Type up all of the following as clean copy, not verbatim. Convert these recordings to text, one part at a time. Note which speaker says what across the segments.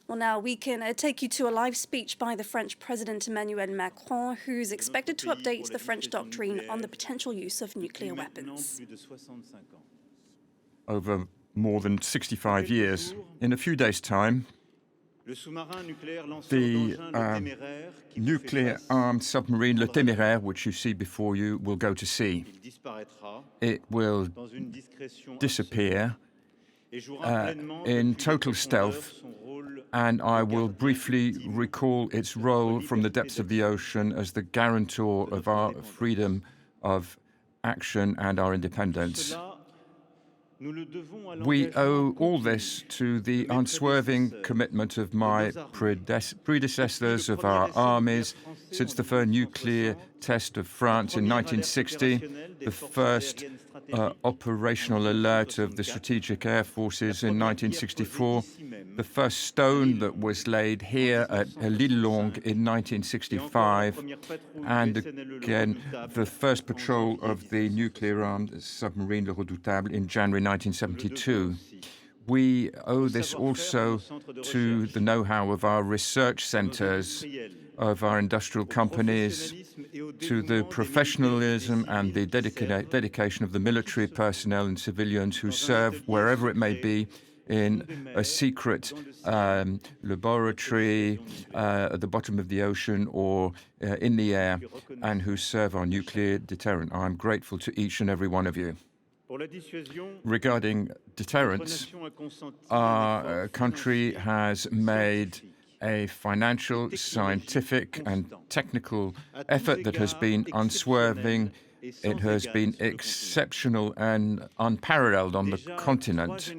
Speaker 1: Well, now we can take you to a live speech by the French President Emmanuel Macron, who's expected to update the French doctrine on the potential use of nuclear weapons.
Speaker 2: Over more than 65 years, in a few days' time, the nuclear-armed submarine Le Téméraire, which you see before you, will go to sea. It will disappear in total stealth, and I will briefly recall its role from the depths of the ocean as the guarantor of our freedom of action and our independence. We owe all this to the unswerving commitment of my predecessors, of our armies, since the first nuclear test of France in 1960, the first operational alert of the strategic air forces in 1964, the first stone that was laid here at L'Île Longue in 1965, and again the first patrol of the nuclear-armed submarine Le Redoutable in January 1972. We owe this also to the know-how of our research centers, of our industrial companies, to the professionalism and the dedication of the military personnel and civilians who serve wherever it may be in a secret laboratory at the bottom of the ocean or in the air, and who serve our nuclear deterrent. I'm grateful to each and every one of you. Regarding deterrence, our country has made a financial, scientific, and technical effort that has been unswerving. It has been exceptional and unparalleled on the continent.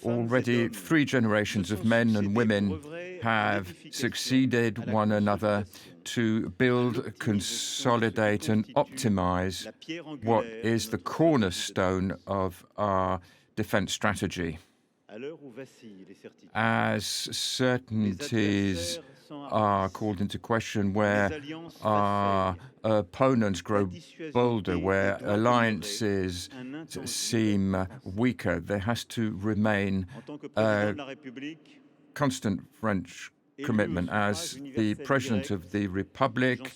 Speaker 2: Already 3 generations of men and women have succeeded one another to build, consolidate, and optimize what is the cornerstone of our defense strategy. As certainties are called into question, where our opponents grow bolder, where alliances seem weaker, there has to remain a constant French commitment. As the President of the Republic,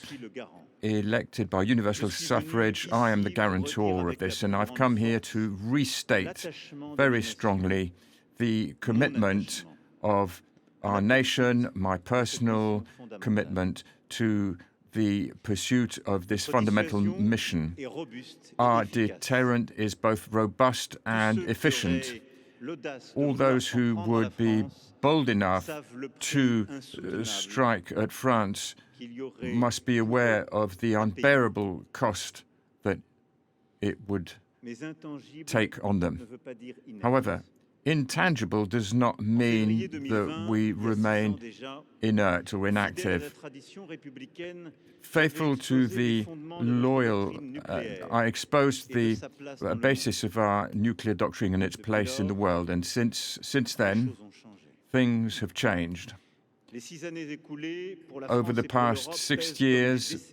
Speaker 2: elected by universal suffrage, I am the guarantor of this, and I've come here to restate very strongly the commitment of our nation, my personal commitment to the pursuit of this fundamental mission. Our deterrent is both robust and efficient. All those who would be bold enough to strike at France must be aware of the unbearable cost that it would take on them. However, intangible does not mean that we remain inert or inactive. Faithful to the loyal, I exposed the basis of our nuclear doctrine and its place in the world, and since then, things have changed. Over the past 6 years,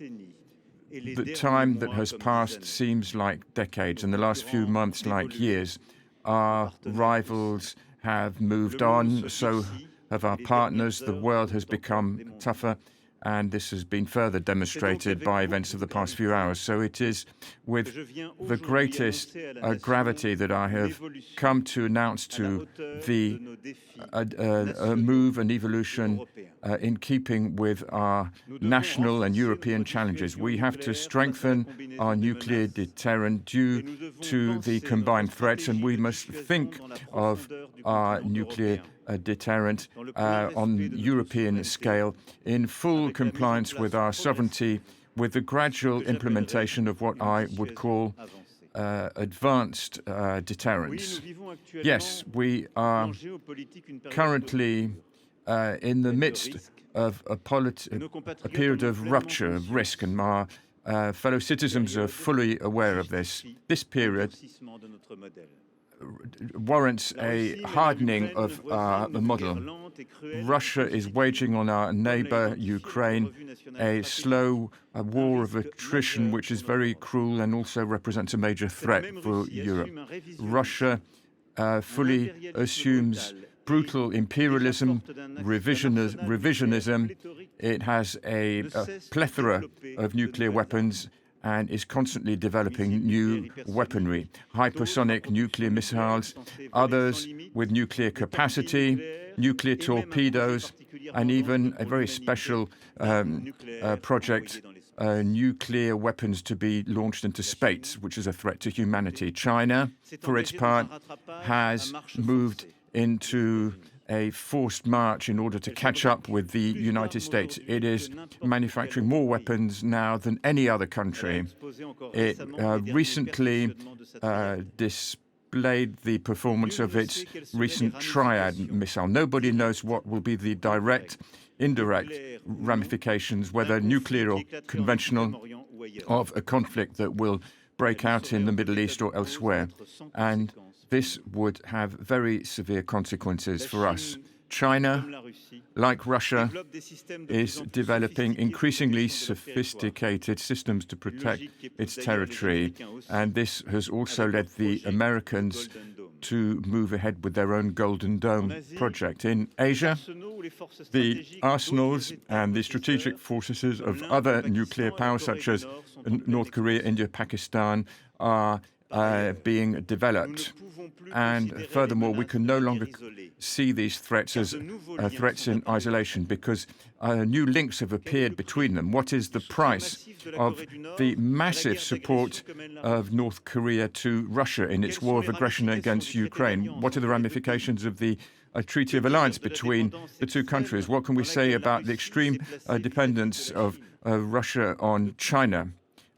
Speaker 2: the time that has passed seems like decades, and the last few months like years. Our rivals have moved on, so have our partners. The world has become tougher, and this has been further demonstrated by events of the past few hours. So it is with the greatest gravity that I have come to announce to the move and evolution in keeping with our national and European challenges. We have to strengthen our nuclear deterrent due to the combined threats, and we must think of our nuclear deterrent on European scale in full compliance with our sovereignty, with the gradual implementation of what I would call advanced deterrence. Yes, we are currently in the midst of a period of rupture, of risk, and our fellow citizens are fully aware of this. This period warrants a hardening of the model. Russia is waging on our neighbor, Ukraine, a slow war of attrition, which is very cruel and also represents a major threat for Europe. Russia fully assumes brutal imperialism, revisionism. It has a plethora of nuclear weapons and is constantly developing new weaponry, hypersonic nuclear missiles, others with nuclear capacity, nuclear torpedoes, and even a very special project, nuclear weapons to be launched into space, which is a threat to humanity. China, for its part, has moved into a forced march in order to catch up with the United States. It is manufacturing more weapons now than any other country. It recently displayed the performance of its recent Triad missile. Nobody knows what will be the direct, indirect ramifications, whether nuclear or conventional, of a conflict that will break out in the Middle East or elsewhere. And this would have very severe consequences for us. China, like Russia, is developing increasingly sophisticated systems to protect its territory, and this has also led the Americans to move ahead with their own Golden Dome project. In Asia, the arsenals and the strategic forces of other nuclear powers, such as North Korea, India, Pakistan, are being developed. And furthermore, we can no longer see these threats as threats in isolation because new links have appeared between them. What is the price of the massive support of North Korea to Russia in its war of aggression against Ukraine? What are the ramifications of the treaty of alliance between the two countries? What can we say about the extreme dependence of Russia on China?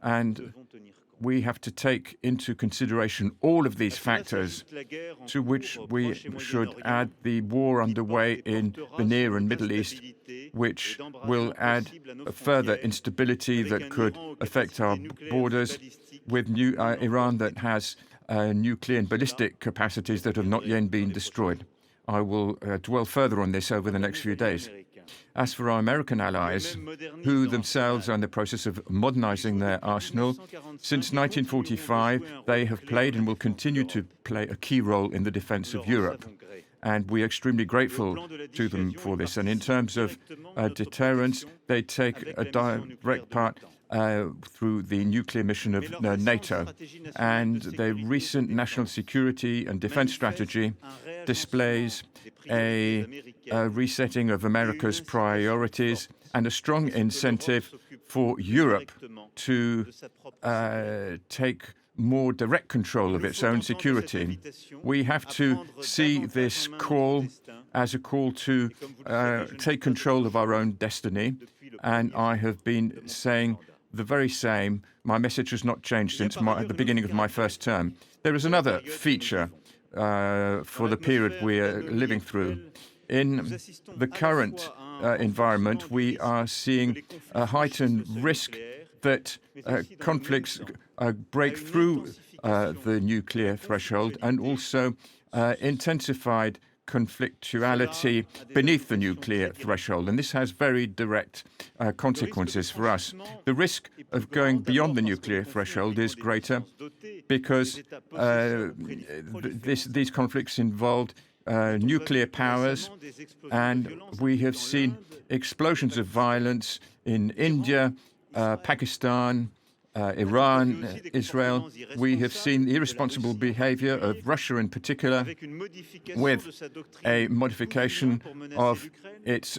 Speaker 2: And we have to take into consideration all of these factors, to which we should add the war underway in the Near and Middle East, which will add further instability that could affect our borders, with Iran that has nuclear and ballistic capacities that have not yet been destroyed. I will dwell further on this over the next few days. As for our American allies, who themselves are in the process of modernizing their arsenal, since 1945 they have played and will continue to play a key role in the defense of Europe. And we are extremely grateful to them for this. And in terms of deterrence, they take a direct part through the nuclear mission of NATO. And their recent national security and defense strategy displays a resetting of America's priorities and a strong incentive for Europe to take more direct control of its own security. We have to see this call as a call to take control of our own destiny. And I have been saying the very same. My message has not changed since the beginning of my first term. There is another feature for the period we are living through. In the current environment, we are seeing a heightened risk that conflicts break through the nuclear threshold, and also intensified conflictuality beneath the nuclear threshold. And this has very direct consequences for us. The risk of going beyond the nuclear threshold is greater because these conflicts involved nuclear powers, and we have seen explosions of violence in India, Pakistan, Iran, Israel. We have seen the irresponsible behavior of Russia in particular, with a modification of its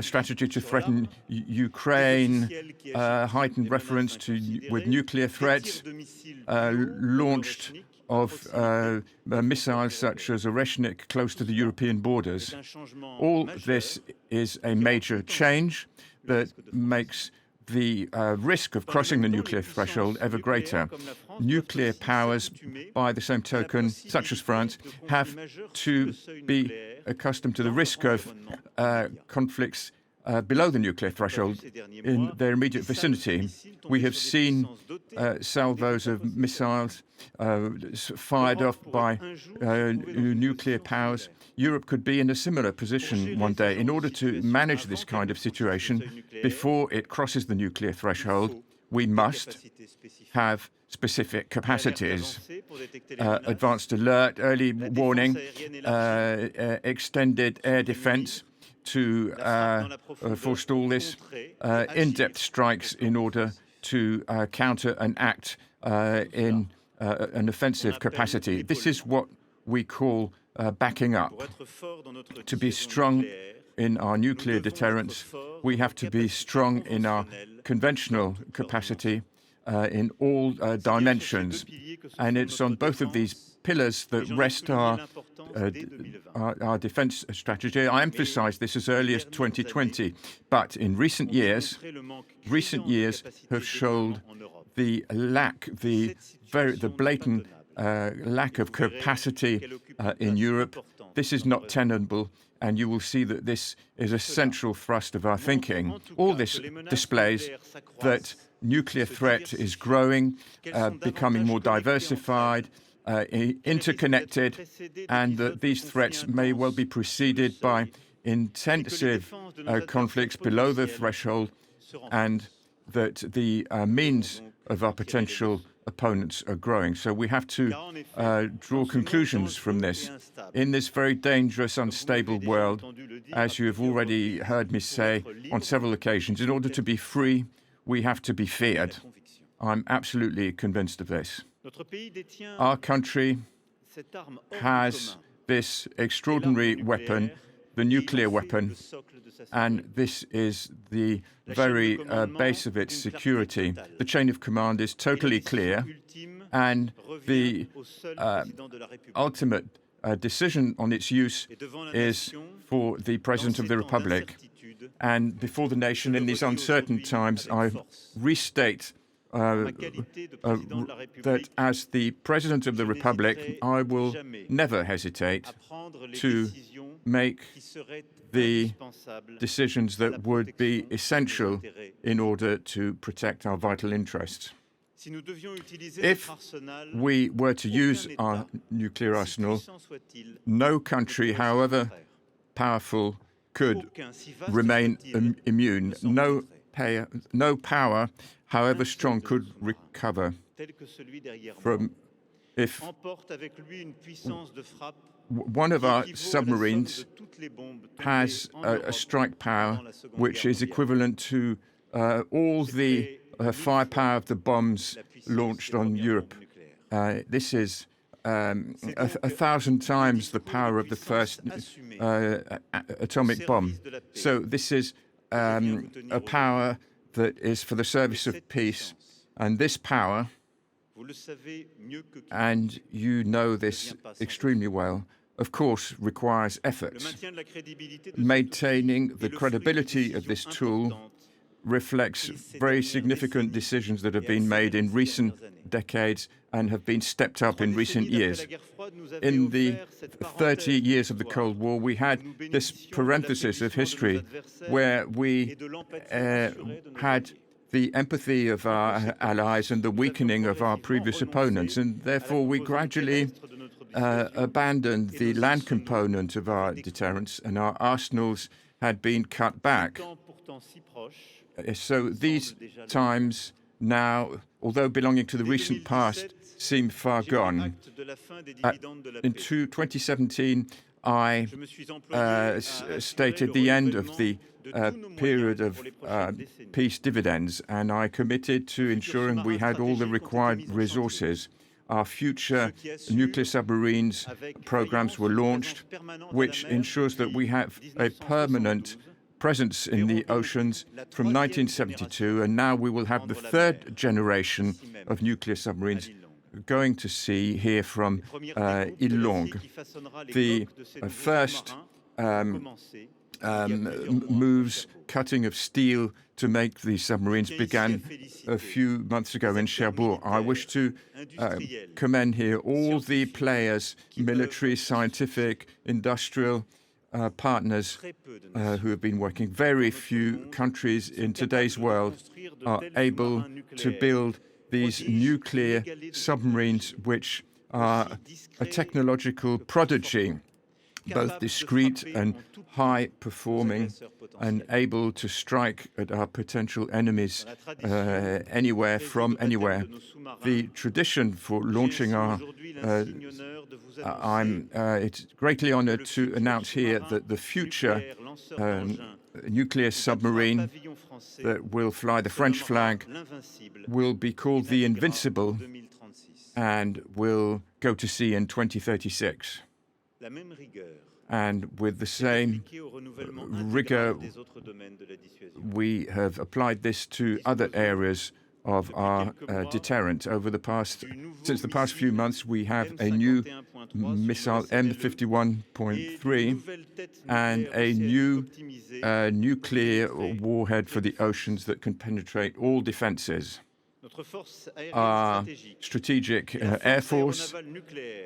Speaker 2: strategy to threaten Ukraine, heightened reference to with nuclear threats, launched of missiles such as Oreshnik close to the European borders. All this is a major change that makes the risk of crossing the nuclear threshold ever greater. Nuclear powers, by the same token, such as France, have to be accustomed to the risk of conflicts below the nuclear threshold in their immediate vicinity. We have seen salvos of missiles fired off by nuclear powers. Europe could be in a similar position one day. In order to manage this kind of situation before it crosses the nuclear threshold, we must have specific capacities, advanced alert, early warning, extended air defense to forestall this, in-depth strikes in order to counter and act in an offensive capacity. This is what we call backing up. To be strong in our nuclear deterrence, we have to be strong in our conventional capacity in all dimensions. And it's on both of these pillars that rest our defense strategy. I emphasized this as early as 2020, but in recent years have shown the lack, the blatant lack of capacity in Europe. This is not tenable, and you will see that this is a central thrust of our thinking. All this displays that nuclear threat is growing, becoming more diversified, interconnected, and that these threats may well be preceded by intensive conflicts below the threshold, and that the means of our potential opponents are growing. So we have to draw conclusions from this. In this very dangerous, unstable world, as you have already heard me say on several occasions, in order to be free, we have to be feared. I'm absolutely convinced of this. Our country has this extraordinary weapon, the nuclear weapon, and this is the very base of its security. The chain of command is totally clear, and the ultimate decision on its use is for the President of the Republic. And before the nation in these uncertain times, I restate that as the President of the Republic, I will never hesitate to make the decisions that would be essential in order to protect our vital interests. If we were to use our nuclear arsenal, no country, however powerful, could remain immune. No power, however strong, could recover from if one of our submarines has a strike power which is equivalent to all the firepower of the bombs launched on Europe. This is 1,000 times the power of the first atomic bomb. So this is a power that is for the service of peace. And this power, and you know this extremely well, of course, requires efforts. Maintaining the credibility of this tool reflects very significant decisions that have been made in recent decades and have been stepped up in recent years. In the 30 years of the Cold War, we had this parenthesis of history where we had the empathy of our allies and the weakening of our previous opponents, and therefore we gradually abandoned the land component of our deterrence, and our arsenals had been cut back. So these times now, although belonging to the recent past, seem far gone. In 2017, I stated the end of the period of peace dividends, and I committed to ensuring we had all the required resources. Our future nuclear submarines programs were launched, which ensures that we have a permanent presence in the oceans from 1972, and now we will have the third generation of nuclear submarines going to sea here from Île Longue. The first moves, cutting of steel to make these submarines, began a few months ago in Cherbourg. I wish to commend here all the players, military, scientific, industrial, partners who have been working. Very few countries in today's world are able to build these nuclear submarines, which are a technological prodigy. both discreet and high-performing, and able to strike at our potential enemies anywhere from anywhere. The tradition for launching our it's greatly honored to announce here that the future nuclear submarine that will fly the French flag will be called the Invincible and will go to sea in 2036. And with the same rigor, we have applied this to other areas of our deterrent. Since the past few months, we have a new missile M51.3 and a new nuclear warhead for the oceans that can penetrate all defenses. Our strategic air force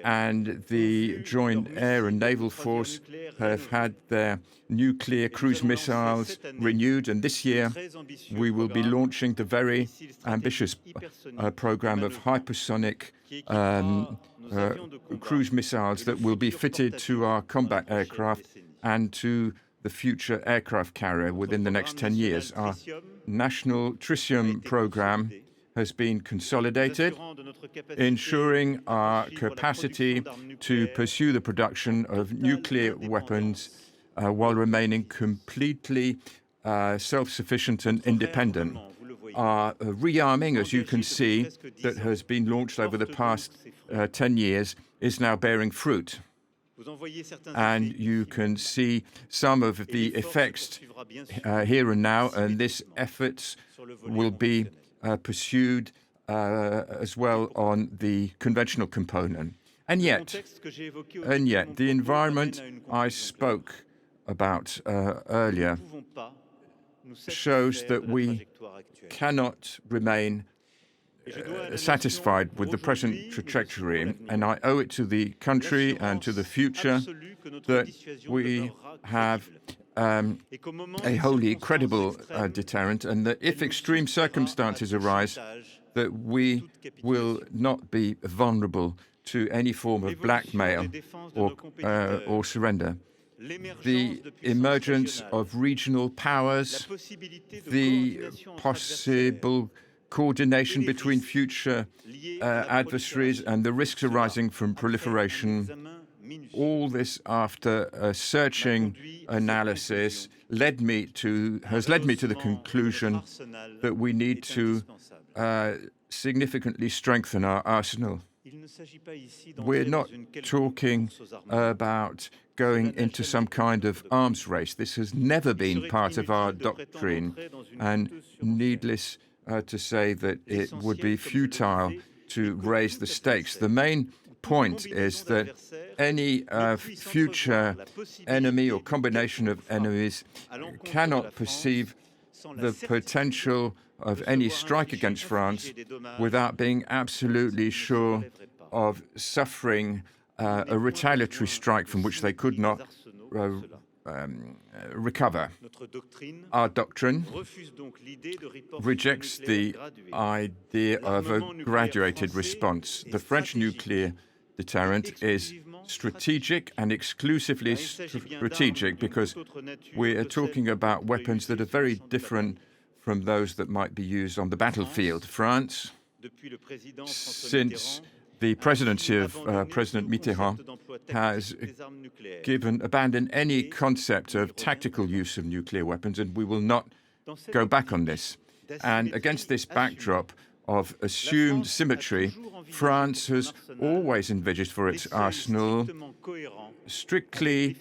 Speaker 2: and the joint air and naval force have had their nuclear cruise missiles renewed, and this year we will be launching the very ambitious program of hypersonic cruise missiles that will be fitted to our combat aircraft and to the future aircraft carrier within the next 10 years. Our national Tritium program has been consolidated, ensuring our capacity to pursue the production of nuclear weapons while remaining completely self-sufficient and independent. Our rearming, as you can see, that has been launched over the past 10 years is now bearing fruit. And you can see some of the effects here and now, and this effort will be pursued as well on the conventional component. And yet, the environment I spoke about earlier shows that we cannot remain satisfied with the present trajectory, and I owe it to the country and to the future that we have a wholly credible deterrent, and that if extreme circumstances arise, that we will not be vulnerable to any form of blackmail or surrender. The emergence of regional powers, the possible coordination between future adversaries, and the risks arising from proliferation, all this after a searching analysis has led me to the conclusion that we need to significantly strengthen our arsenal. We're not talking about going into some kind of arms race. This has never been part of our doctrine, and needless to say that it would be futile to raise the stakes. The main point is that any future enemy or combination of enemies cannot perceive the potential of any strike against France without being absolutely sure of suffering a retaliatory strike from which they could not recover. Our doctrine rejects the idea of a graduated response. The French nuclear deterrent is strategic and exclusively strategic because we are talking about weapons that are very different from those that might be used on the battlefield. France, since the presidency of President Mitterrand, has abandoned any concept of tactical use of nuclear weapons, and we will not go back on this. And against this backdrop of assumed symmetry, France has always envisaged for its arsenal strictly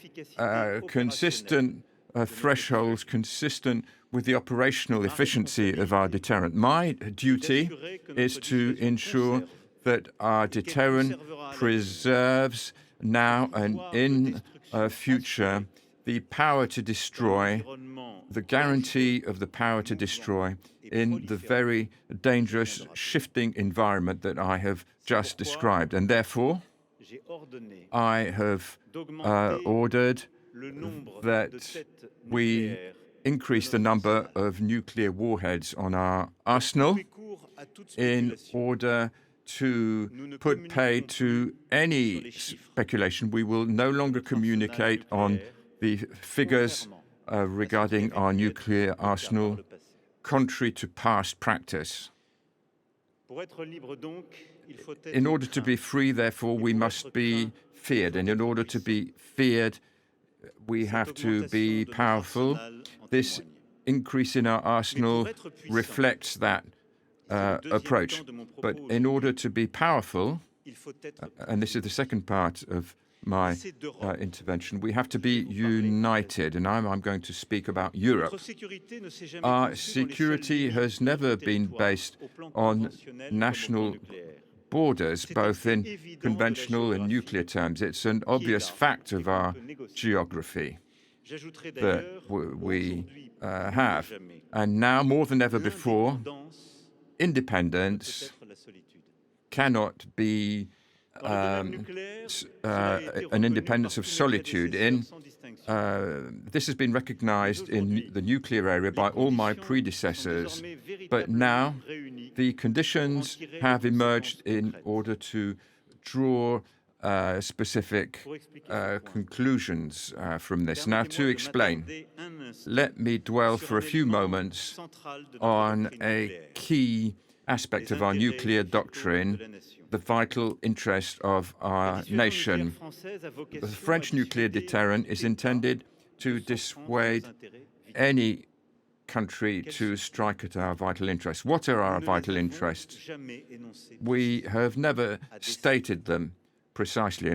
Speaker 2: consistent thresholds consistent with the operational efficiency of our deterrent. My duty is to ensure that our deterrent preserves now and in future the power to destroy, the guarantee of the power to destroy in the very dangerous shifting environment that I have just described. And therefore, I have ordered that we increase the number of nuclear warheads on our arsenal in order to put pay to any speculation. We will no longer communicate on the figures regarding our nuclear arsenal, contrary to past practice. In order to be free, therefore, we must be feared. And in order to be feared, we have to be powerful. This increase in our arsenal reflects that approach. But in order to be powerful, and this is the second part of my intervention, we have to be united. And I'm going to speak about Europe. Our security has never been based on national borders, both in conventional and nuclear terms. It's an obvious fact of our geography that we have. And now, more than ever before, independence cannot be an independence of solitude. This has been recognized in the nuclear area by all my predecessors, but now the conditions have emerged in order to draw specific conclusions from this. Now, to explain, let me dwell for a few moments on a key aspect of our nuclear doctrine, the vital interest of our nation. The French nuclear deterrent is intended to dissuade any country to strike at our vital interests. What are our vital interests? We have never stated them precisely,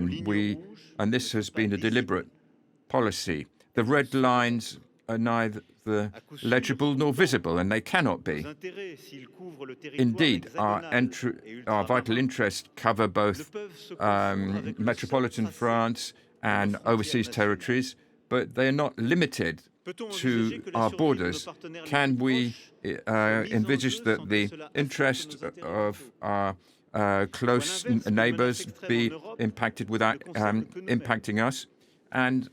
Speaker 2: and this has been a deliberate policy. The red lines are neither legible nor visible, and they cannot be. Indeed, our vital interests cover both metropolitan France and overseas territories, but they are not limited to our borders. Can we envisage that the interest of our close neighbors be impacted without impacting us? And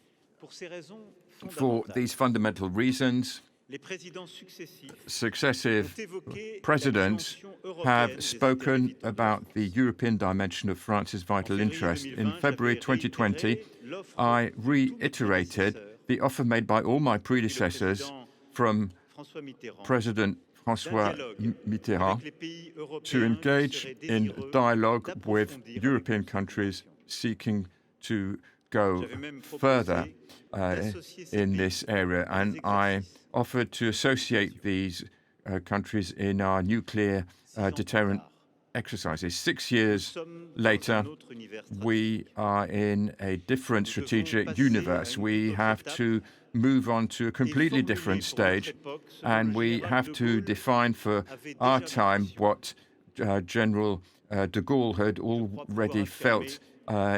Speaker 2: for these fundamental reasons, successive presidents have spoken about the European dimension of France's vital interest. In February 2020, I reiterated the offer made by all my predecessors, from President François Mitterrand, to engage in dialogue with European countries seeking to go further in this area. And I offered to associate these countries in our nuclear deterrent exercises. 6 years later, we are in a different strategic universe. We have to move on to a completely different stage, and we have to define for our time what General de Gaulle had already felt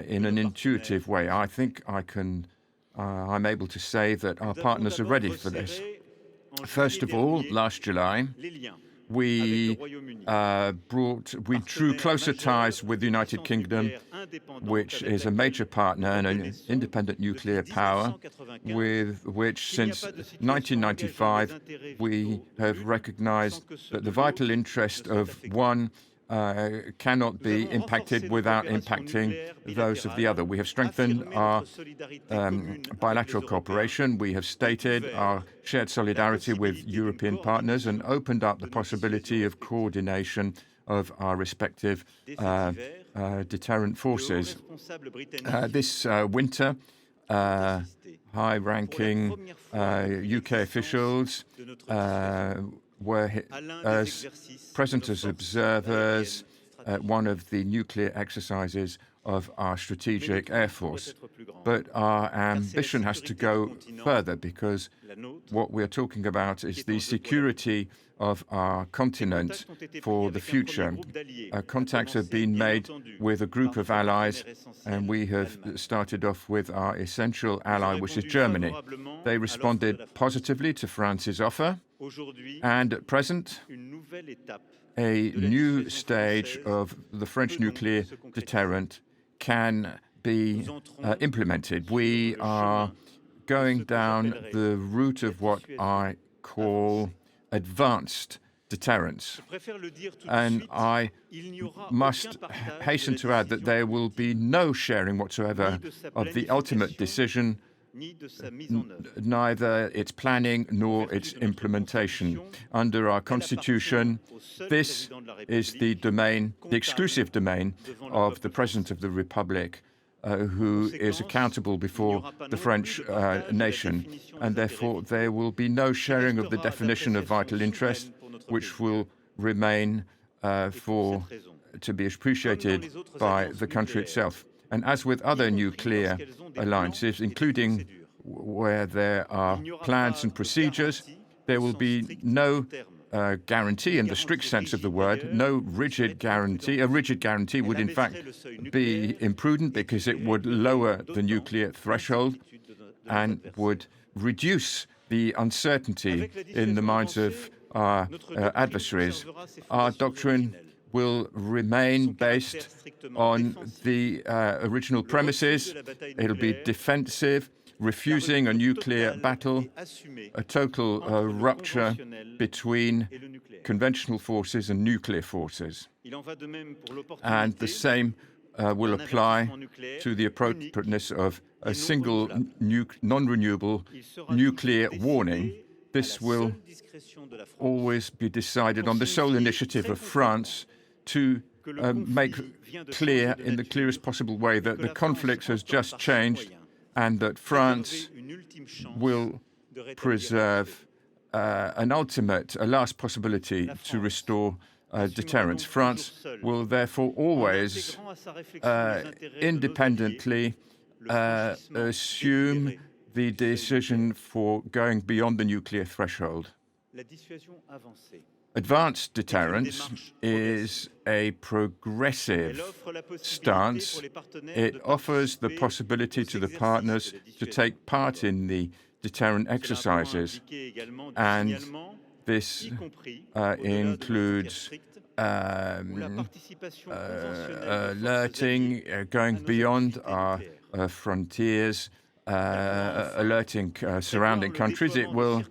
Speaker 2: in an intuitive way. I think I'm able to say that our partners are ready for this. First of all, last July, we drew closer ties with the United Kingdom, which is a major partner and an independent nuclear power, with which since 1995 we have recognized that the vital interest of one cannot be impacted without impacting those of the other. We have strengthened our bilateral cooperation. We have stated our shared solidarity with European partners and opened up the possibility of coordination of our respective deterrent forces. This winter, high-ranking UK officials were present as observers at one of the nuclear exercises of our strategic air force. But our ambition has to go further, because what we're talking about is the security of our continent for the future. Contacts have been made with a group of allies, and we have started off with our essential ally, which is Germany. They responded positively to France's offer, and at present, a new stage of the French nuclear deterrent can be implemented. We are going down the route of what I call advanced deterrence. And I must hasten to add that there will be no sharing whatsoever of the ultimate decision, neither its planning nor its implementation. Under our Constitution, this is the exclusive domain of the President of the Republic, who is accountable before the French nation, and therefore there will be no sharing of the definition of vital interest, which will remain to be appreciated by the country itself. And as with other nuclear alliances, including where there are plans and procedures, there will be no guarantee in the strict sense of the word, no rigid guarantee. A rigid guarantee would in fact be imprudent because it would lower the nuclear threshold and would reduce the uncertainty in the minds of our adversaries. Our doctrine will remain based on the original premises. It'll be defensive, refusing a nuclear battle, a total rupture between conventional forces and nuclear forces. And the same will apply to the appropriateness of a single non-renewable nuclear warning. This will always be decided on the sole initiative of France to make clear in the clearest possible way that the conflict has just changed and that France will preserve a last possibility to restore deterrence. France will therefore always independently assume the decision for going beyond the nuclear threshold. Advanced deterrence is a progressive stance. It offers the possibility to the partners to take part in the deterrent exercises, and this includes alerting, going beyond our frontiers, alerting surrounding countries. It will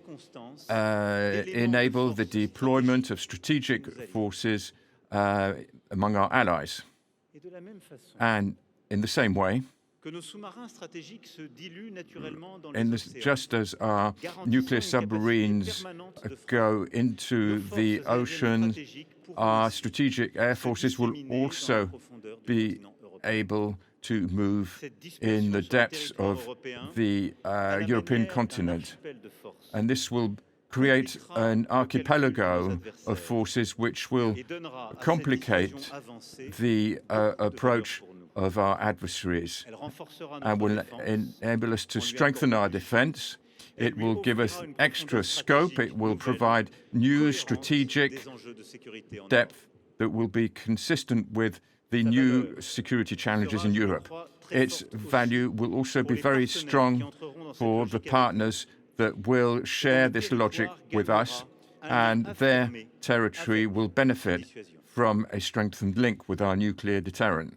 Speaker 2: enable the deployment of strategic forces among our allies. And in the same way, just as our nuclear submarines go into the ocean, our strategic air forces will also be able to move in the depths of the European continent. And this will create an archipelago of forces which will complicate the approach of our adversaries and will enable us to strengthen our defense. It will give us extra scope. It will provide new strategic depth that will be consistent with the new security challenges in Europe. Its value will also be very strong for the partners that will share this logic with us, and their territory will benefit from a strengthened link with our nuclear deterrent.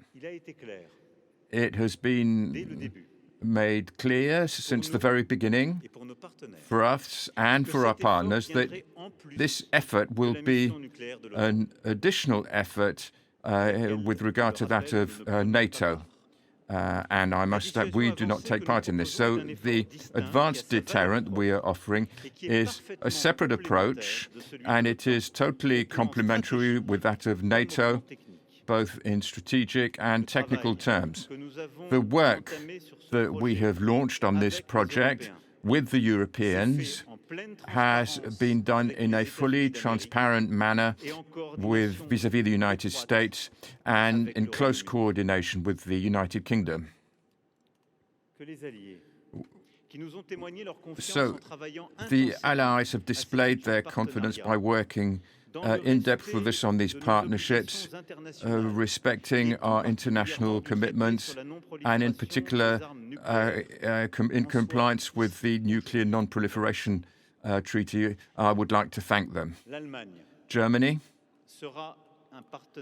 Speaker 2: It has been made clear since the very beginning for us and for our partners that this effort will be an additional effort with regard to that of NATO. And I must add, we do not take part in this. So the advanced deterrent we are offering is a separate approach, and it is totally complementary with that of NATO, both in strategic and technical terms. The work that we have launched on this project with the Europeans has been done in a fully transparent manner vis-à-vis the United States and in close coordination with the United Kingdom. So the Allies have displayed their confidence by working in depth with us on these partnerships, respecting our international commitments, and in particular in compliance with the Nuclear Non-Proliferation Treaty. I would like to thank them. Germany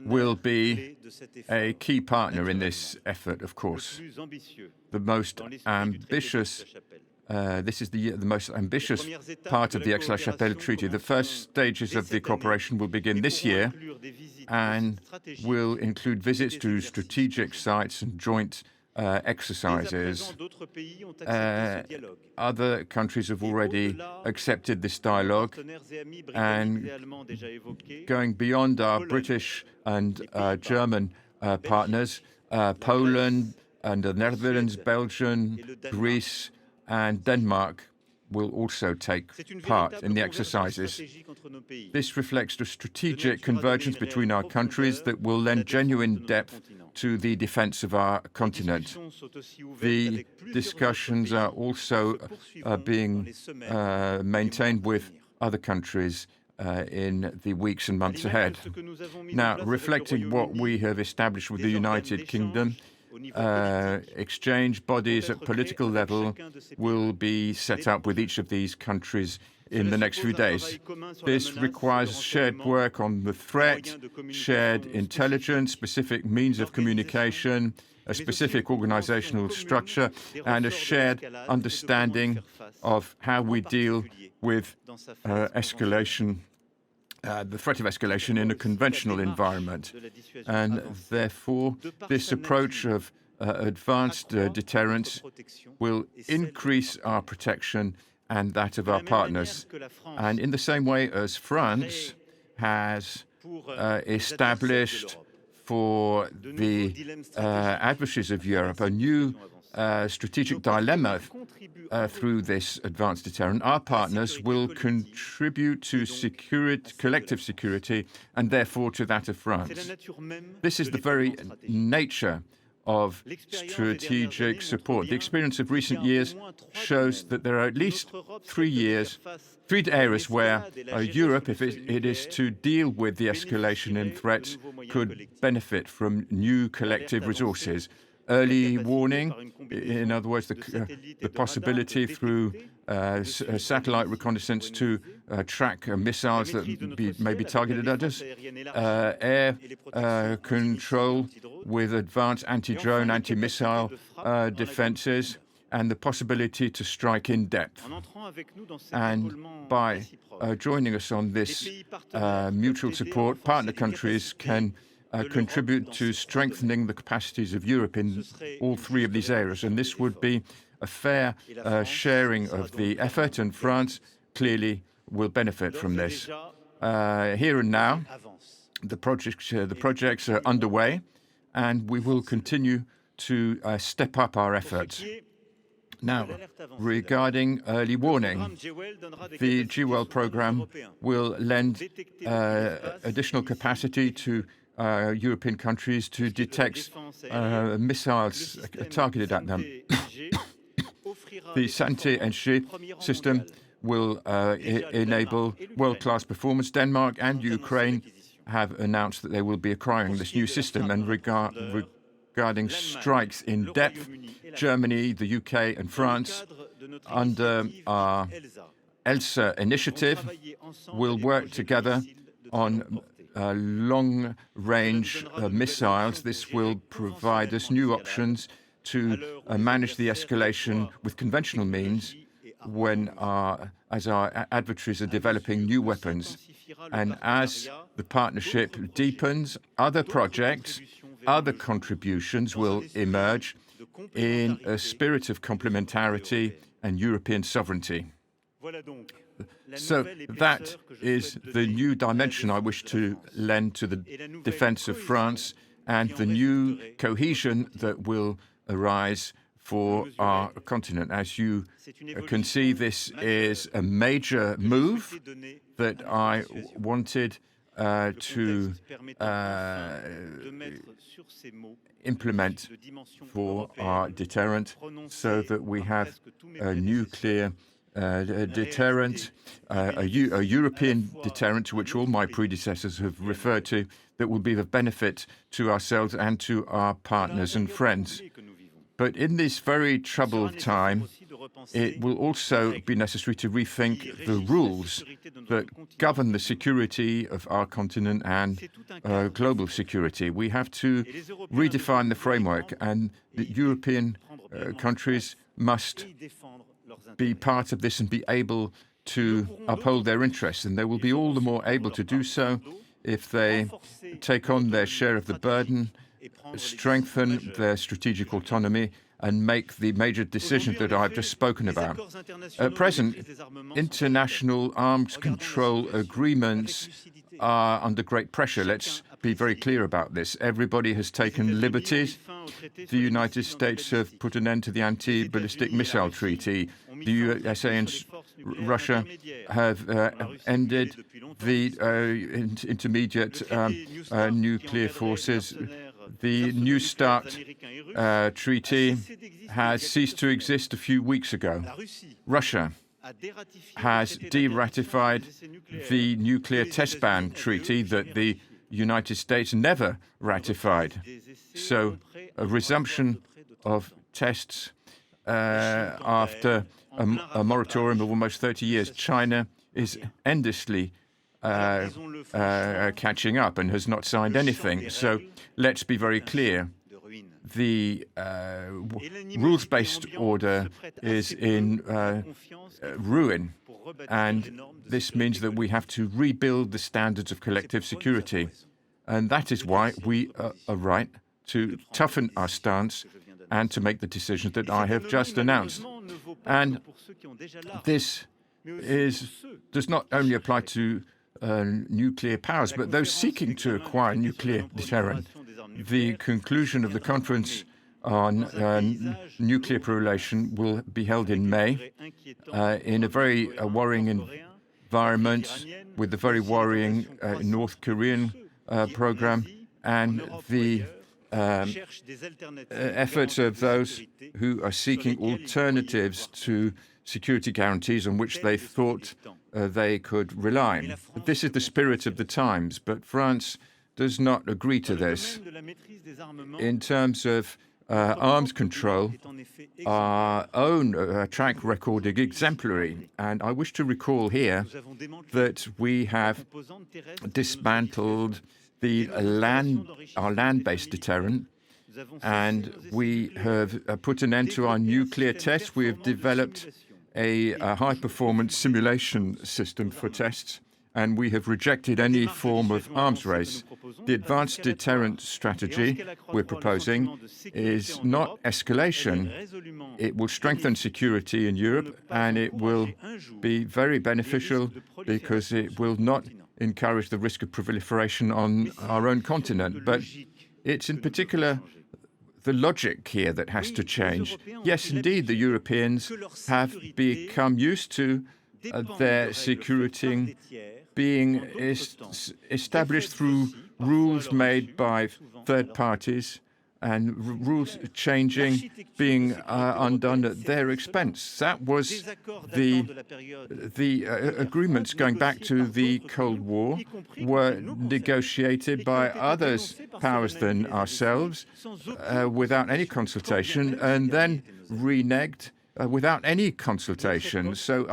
Speaker 2: will be a key partner in this effort, of course. The most ambitious This is the most ambitious part of the Aix-la-Chapelle Treaty. The first stages of the cooperation will begin this year and will include visits to strategic sites and joint exercises. Other countries have already accepted this dialogue, and going beyond our British and German partners, Poland and the Netherlands, Belgium, Greece, and Denmark will also take part in the exercises. This reflects the strategic convergence between our countries that will lend genuine depth to the defense of our continent. The discussions are also being maintained with other countries in the weeks and months ahead. Now, reflecting what we have established with the United Kingdom, exchange bodies at political level will be set up with each of these countries in the next few days. This requires shared work on the threat, shared intelligence, specific means of communication, a specific organizational structure, and a shared understanding of how we deal with escalation, the threat of escalation in a conventional environment. And therefore, this approach of advanced deterrence will increase our protection and that of our partners. And in the same way as France has established for the adversaries of Europe a new strategic dilemma through this advanced deterrent, our partners will contribute to collective security and therefore to that of France. This is the very nature of strategic support. The experience of recent years shows that there are at least 3 areas where Europe, if it is to deal with the escalation in threats, could benefit from new collective resources. Early warning, in other words, the possibility through satellite reconnaissance to track missiles that may be targeted at us, air control with advanced anti-drone, anti-missile defenses, and the possibility to strike in depth. And by joining us on this mutual support, partner countries can contribute to strengthening the capacities of Europe in all three of these areas. And this would be a fair sharing of the effort, and France clearly will benefit from this. Here and now, the projects are underway, and we will continue to step up our efforts. Now, regarding early warning, the GWEL program will lend additional capacity to European countries to detect missiles targeted at them. The Santé-NG system will enable world-class performance. Denmark and Ukraine have announced that they will be acquiring this new system. And regarding strikes in depth, Germany, the UK, and France, under our ELSA initiative, will work together on long-range missiles. This will provide us new options to manage the escalation with conventional means as our adversaries are developing new weapons. And as the partnership deepens, other projects, other contributions will emerge in a spirit of complementarity and European sovereignty. So that is the new dimension I wish to lend to the defense of France and the new cohesion that will arise for our continent. As you can see, this is a major move that I wanted to implement for our deterrent, so that we have a nuclear deterrent, a European deterrent to which all my predecessors have referred to, that will be of benefit to ourselves and to our partners and friends. But in this very troubled time, it will also be necessary to rethink the rules that govern the security of our continent and global security. We have to redefine the framework, and the European countries must be part of this and be able to uphold their interests. And they will be all the more able to do so if they take on their share of the burden, strengthen their strategic autonomy, and make the major decisions that I've just spoken about. At present, international arms control agreements are under great pressure. Let's be very clear about this. Everybody has taken liberties. The United States have put an end to the anti-ballistic missile treaty. The USA and Russia have ended the intermediate nuclear forces. The New START treaty has ceased to exist a few weeks ago. Russia has de-ratified the nuclear test ban treaty that the United States never ratified. So a resumption of tests after a moratorium of almost 30 years. China is endlessly catching up and has not signed anything. So let's be very clear. The rules-based order is in ruin, and this means that we have to rebuild the standards of collective security. And that is why we are right to toughen our stance and to make the decisions that I have just announced. And this does not only apply to nuclear powers, but those seeking to acquire nuclear deterrent. The conclusion of the conference on nuclear proliferation will be held in May in a very worrying environment with the very worrying North Korean program and the efforts of those who are seeking alternatives to security guarantees on which they thought they could rely. This is the spirit of the times, but France does not agree to this. In terms of arms control, our own track record is exemplary. And I wish to recall here that we have dismantled our land-based deterrent, and we have put an end to our nuclear tests. We have developed a high-performance simulation system for tests, and we have rejected any form of arms race. The advanced deterrent strategy we're proposing is not escalation. It will strengthen security in Europe, and it will be very beneficial because it will not encourage the risk of proliferation on our own continent. But it's in particular the logic here that has to change. Yes, indeed, the Europeans have become used to their security being established through rules made by third parties and rules changing, being undone at their expense. That was the agreements going back to the Cold War were negotiated by other powers than ourselves without any consultation and then reneged without any consultation. So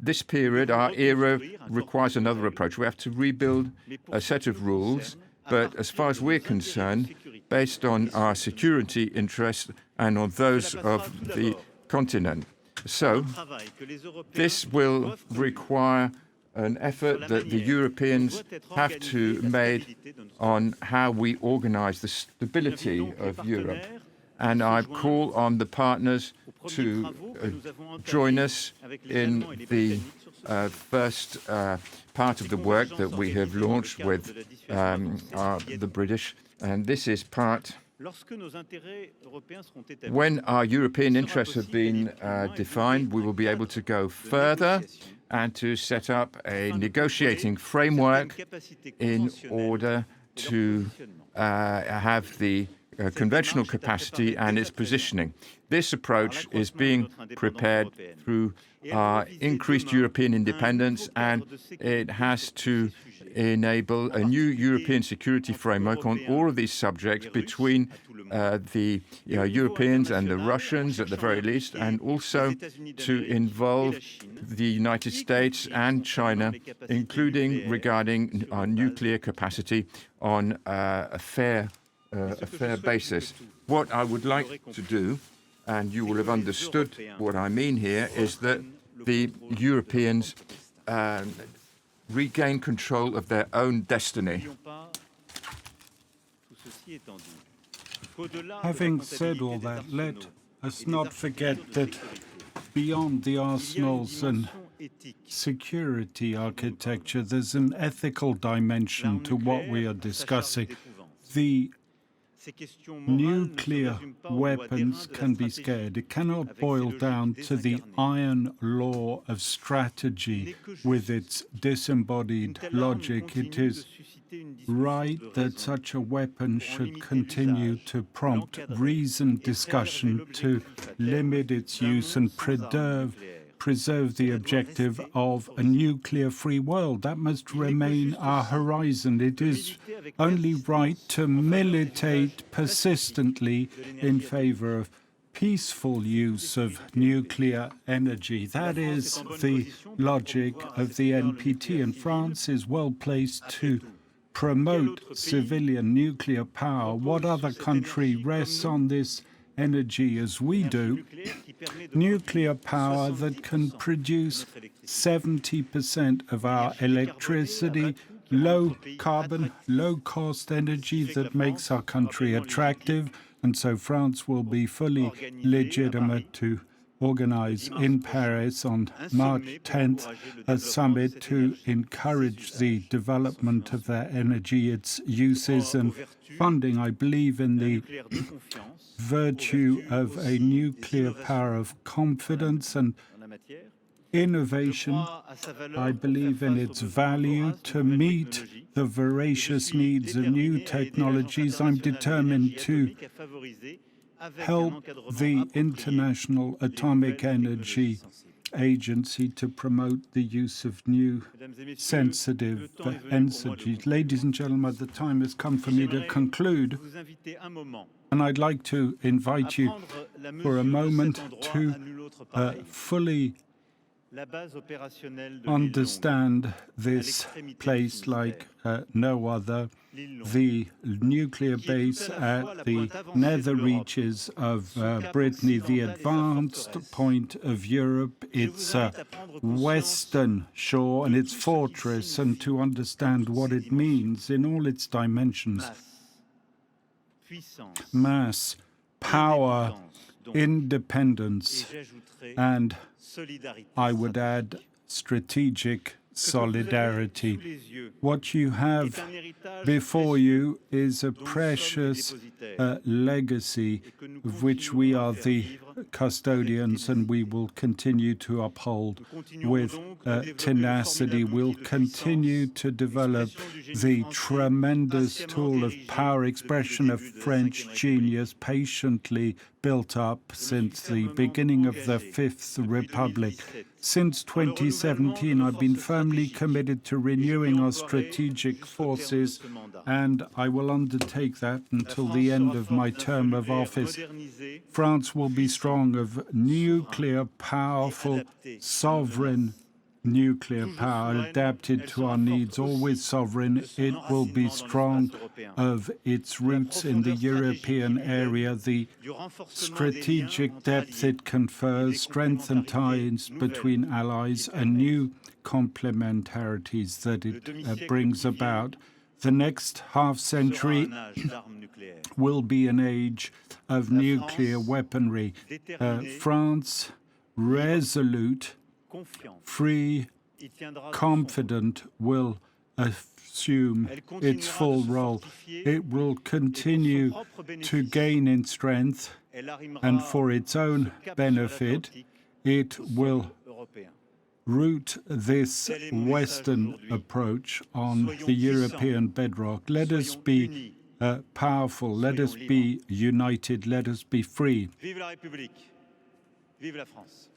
Speaker 2: this period, our era, requires another approach. We have to rebuild a set of rules, but as far as we're concerned, based on our security interests and on those of the continent. So this will require an effort that the Europeans have to make on how we organize the stability of Europe. And I call on the partners to join us in the first part of the work that we have launched with the British. And this is part when our European interests have been defined, we will be able to go further and to set up a negotiating framework in order to have the conventional capacity and its positioning. This approach is being prepared through increased European independence, and it has to enable a new European security framework on all of these subjects between the Europeans and the Russians at the very least, and also to involve the United States and China, including regarding our nuclear capacity on a fair basis. What I would like to do and you will have understood what I mean here, is that the Europeans regain control of their own destiny.
Speaker 3: Having said all that, let us not forget that beyond the arsenals and security architecture, there's an ethical dimension to what we are discussing. The nuclear weapons can be scared. It cannot boil down to the iron law of strategy with its disembodied logic. It is right that such a weapon should continue to prompt reasoned discussion to limit its use and preserve the objective of a nuclear-free world. That must remain our horizon. It is only right to militate persistently in favor of peaceful use of nuclear energy. That is the logic of the NPT, and France is well placed to promote civilian nuclear power. What other country rests on this energy as we do? Nuclear power that can produce 70% of our electricity, low carbon, low cost energy that makes our country attractive. And so France will be fully legitimate to organize in Paris on March 10th a summit to encourage the development of their energy, its uses and funding. I believe in the virtue of a nuclear power of confidence and innovation. I believe in its value to meet the voracious needs of new technologies. I'm determined to help the International Atomic Energy Agency to promote the use of new sensitive energies. Ladies and gentlemen, the time has come for me to conclude, and I'd like to invite you for a moment to fully understand this place like no other. The nuclear base at the nether reaches of Brittany, the advanced point of Europe, its western shore and its fortress, and to understand what it means in all its dimensions: mass, power, independence, and I would add strategic solidarity. What you have before you is a precious legacy of which we are the custodians, and we will continue to uphold with tenacity. We'll continue to develop the tremendous tool of power expression of French genius patiently built up since the beginning of the Fifth Republic. Since 2017, I've been firmly committed to renewing our strategic forces, and I will undertake that until the end of my term of office. France will be strong of nuclear, powerful, sovereign nuclear power adapted to our needs, always sovereign. It will be strong of its roots in the European area, the strategic depth it confers, strength and ties between allies, and new complementarities that it brings about. The next half-century will be an age of nuclear weaponry. France, resolute, free, confident, will assume its full role. It will continue to gain in strength, and for its own benefit, it will root this Western approach on the European bedrock. Let us be powerful, let us be united, let us be free.
Speaker 4: Vive la République, vive la France.